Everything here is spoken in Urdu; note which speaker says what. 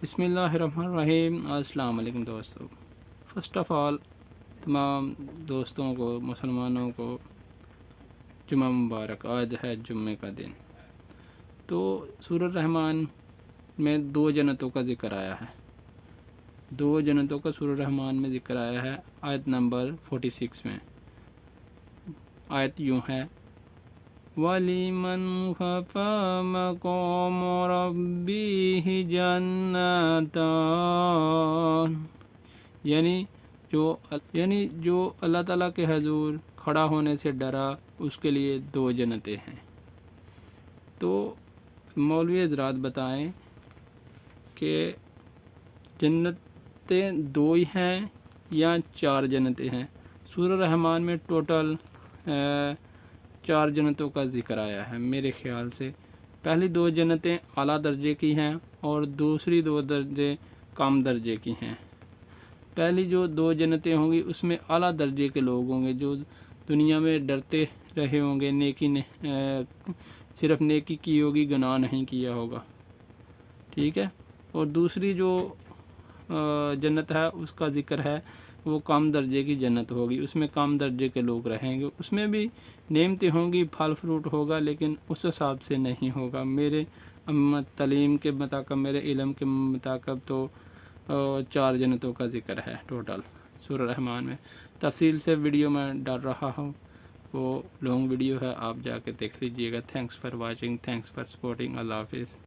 Speaker 1: بسم اللہ الرحمن الرحیم۔ السلام علیکم دوستو۔ فرسٹ آف آل تمام دوستوں کو، مسلمانوں کو جمعہ مبارک۔ آج ہے جمعے کا دن۔ تو سورہ الرحمن میں 2 جنتوں کا ذکر آیا ہے، 2 جنتوں کا سورہ الرحمن میں ذکر آیا ہے۔ آیت نمبر 46 میں آیت یوں ہے، وَلِمَنْ خَافَ مَقَامَ رَبِّهِ جَنَّتَانِ، یعنی جو اللہ تعالیٰ کے حضور کھڑا ہونے سے ڈرا اس کے لیے 2 جنتیں ہیں۔ تو مولوی حضرات بتائیں کہ جنتیں 2 ہی ہیں یا 4 جنتیں ہیں؟ سورہ الرحمن میں ٹوٹل 4 جنتوں کا ذکر آیا ہے میرے خیال سے۔ پہلی 2 جنتیں اعلیٰ درجے کی ہیں اور دوسری 2 درجے کم درجے کی ہیں۔ پہلی جو 2 جنتیں ہوں گی اس میں اعلیٰ درجے کے لوگ ہوں گے جو دنیا میں ڈرتے رہے ہوں گے، صرف نیکی کی ہوگی، گناہ نہیں کیا ہوگا، ٹھیک ہے۔ اور دوسری جو جنت ہے اس کا ذکر ہے، وہ کم درجے کی جنت ہوگی، اس میں کم درجے کے لوگ رہیں گے، اس میں بھی نعمتیں ہوں گی، پھل فروٹ ہوگا، لیکن اس حساب سے نہیں ہوگا۔ میرے تعلیم کے مطابق، میرے علم کے مطابق تو 4 جنتوں کا ذکر ہے ٹوٹل سورہ الرحمن میں۔ تفصیل سے ویڈیو میں ڈال رہا ہوں، وہ لانگ ویڈیو ہے، آپ جا کے دیکھ لیجئے گا۔ Thanks for watching, thanks for supporting. اللہ حافظ۔